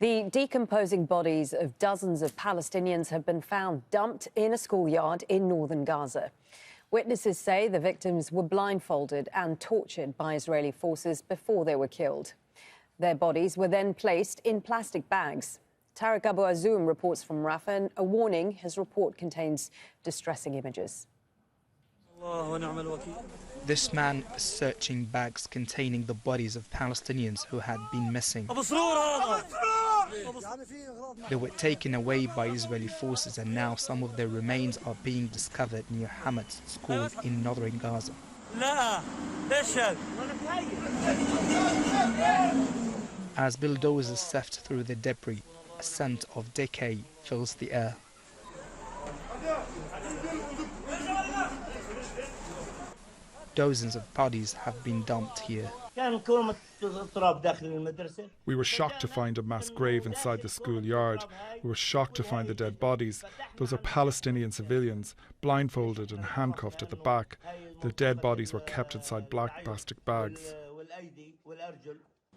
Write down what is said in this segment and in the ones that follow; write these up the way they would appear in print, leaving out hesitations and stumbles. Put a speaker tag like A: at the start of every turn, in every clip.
A: The decomposing bodies of dozens of Palestinians have been found dumped in a schoolyard in northern Gaza. Witnesses say the victims were blindfolded and tortured by Israeli forces before they were killed. Their bodies were then placed in plastic bags. Tariq Abu Azoum reports from Rafah. A warning: his report contains distressing images.
B: This man is searching bags containing the bodies of Palestinians who had been missing. They were taken away by Israeli forces, and now some of their remains are being discovered near Hamas school in northern Gaza. As bulldozers sift through the debris, a scent of decay fills the air. Dozens of bodies have been dumped here.
C: We were shocked to find a mass grave inside the schoolyard. We were shocked to find the dead bodies. Those are Palestinian civilians, blindfolded and handcuffed at the back. The dead bodies were kept inside black plastic bags.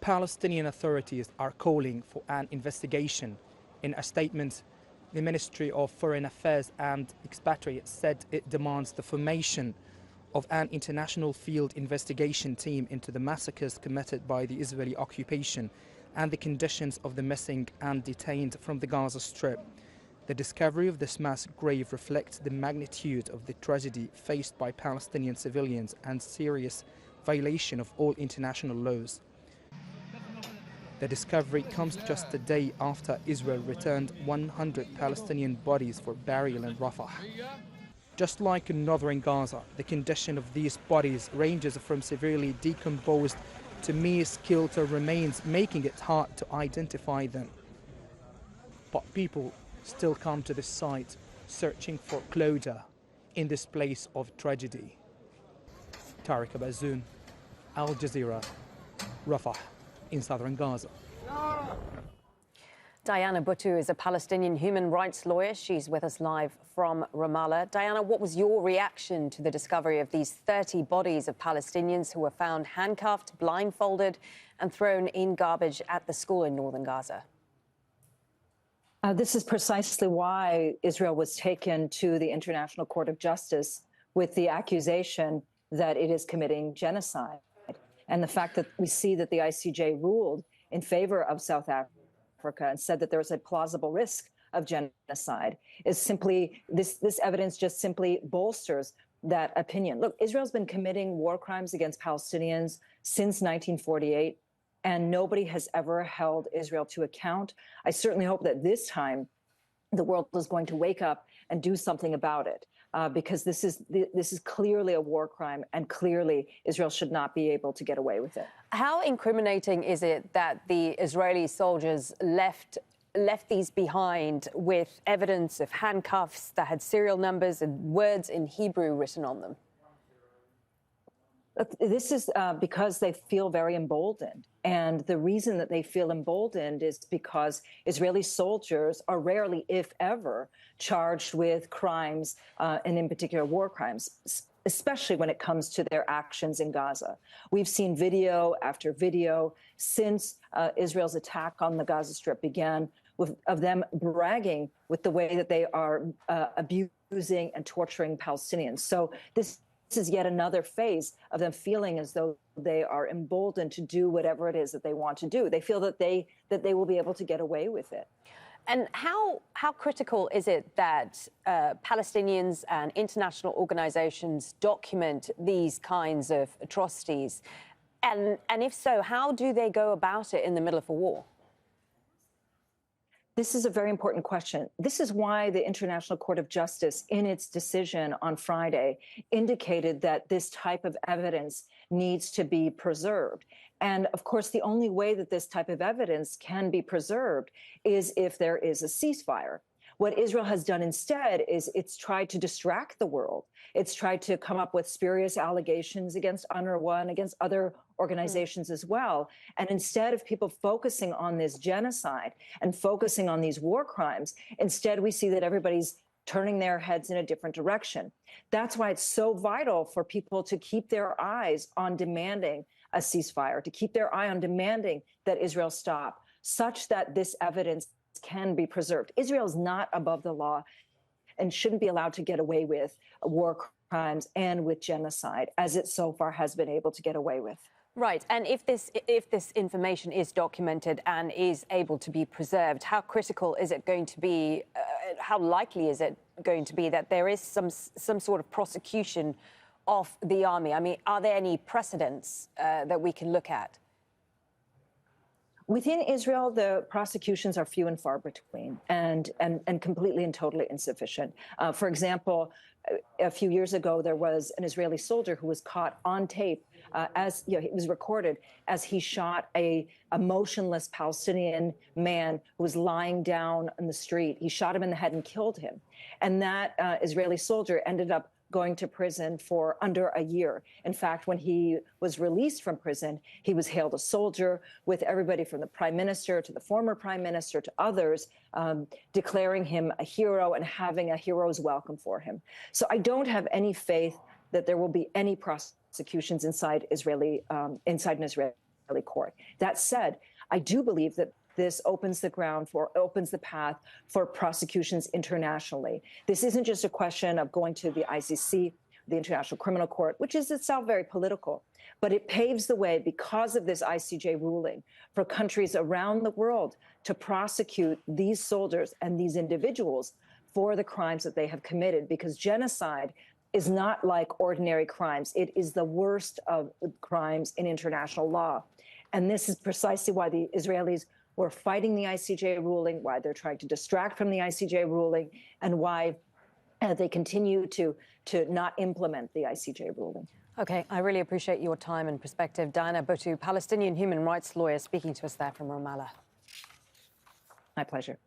B: Palestinian authorities are calling for an investigation. In a statement, the Ministry of Foreign Affairs and Expatriates said it demands the formation of an international field investigation team into the massacres committed by the Israeli occupation and the conditions of the missing and detained from the Gaza Strip. The discovery of this mass grave reflects the magnitude of the tragedy faced by Palestinian civilians and serious violation of all international laws. The discovery comes just a day after Israel returned 100 Palestinian bodies for burial in Rafah. Just like in northern Gaza, the condition of these bodies ranges from severely decomposed to mere skeletal remains, making it hard to identify them. But people still come to this site searching for closure in this place of tragedy. Tariq Abu Azoum, Al Jazeera, Rafah in southern Gaza.
A: Diana Buttu is a Palestinian human rights lawyer. She's with us live from Ramallah. Diana, what was your reaction to the discovery of these 30 bodies of Palestinians who were found handcuffed, blindfolded and thrown in garbage at the school in northern Gaza?
D: This is precisely why Israel was taken to the International Court of Justice with the accusation that it is committing genocide. And the fact that we see that the ICJ ruled in favor of South Africa and said that there was a plausible risk of genocide is simply, this evidence just simply bolsters that opinion. Look, Israel's been committing war crimes against Palestinians since 1948, and nobody has ever held Israel to account. I certainly hope that this time the world is going to wake up and do something about it, because this is clearly a war crime, and clearly Israel should not be able to get away with it.
A: How incriminating is it that the Israeli soldiers left these behind with evidence of handcuffs that had serial numbers and words in Hebrew written on them?
D: This is because they feel very emboldened. And the reason that they feel emboldened is because Israeli soldiers are rarely, if ever, charged with crimes, and in particular war crimes, especially when it comes to their actions in Gaza. We've seen video after video since Israel's attack on the Gaza Strip began of them bragging with the way that they are abusing and torturing Palestinians. So this is yet another phase of them feeling as though they are emboldened to do whatever it is that they want to do. They feel that they will be able to get away with it.
A: And how critical is it that Palestinians and international organizations document these kinds of atrocities? And if so, how do they go about it in the middle of a war?
D: This is a very important question. This is why the International Court of Justice, in its decision on Friday, indicated that this type of evidence needs to be preserved. And of course, the only way that this type of evidence can be preserved is if there is a ceasefire. What Israel has done instead is it's tried to distract the world. It's tried to come up with spurious allegations against UNRWA and against other organizations as well. And instead of people focusing on this genocide and focusing on these war crimes, instead we see that everybody's turning their heads in a different direction. That's why it's so vital for people to keep their eyes on demanding a ceasefire, to keep their eye on demanding that Israel stop such that this evidence can be preserved. Israel is not above the law and shouldn't be allowed to get away with war crimes and with genocide, as it so far has been able to get away with.
A: Right. And if this information is documented and is able to be preserved, how critical is it going to be? How likely is it going to be that there is some sort of prosecution of the army? I mean, are there any precedents that we can look at?
D: Within Israel, the prosecutions are few and far between and completely and totally insufficient. For example, a few years ago, there was an Israeli soldier who was caught on tape it was recorded as he shot a motionless Palestinian man who was lying down in the street. He shot him in the head and killed him. And that Israeli soldier ended up going to prison for under a year. In fact, when he was released from prison, he was hailed a soldier, with everybody from the prime minister to the former prime minister to others declaring him a hero and having a hero's welcome for him. So I don't have any faith that there will be any prosecutions inside an Israeli court. That said, I do believe that this opens the path for prosecutions internationally. This isn't just a question of going to the ICC, the International Criminal Court, which is itself very political, but it paves the way, because of this ICJ ruling, for countries around the world to prosecute these soldiers and these individuals for the crimes that they have committed, because genocide is not like ordinary crimes. It is the worst of crimes in international law. And this is precisely why the Israelis were fighting the ICJ ruling, why they're trying to distract from the ICJ ruling, and why they continue to not implement the ICJ ruling.
A: OK, I really appreciate your time and perspective. Diana Buttu, Palestinian human rights lawyer, speaking to us there from Ramallah.
D: My pleasure.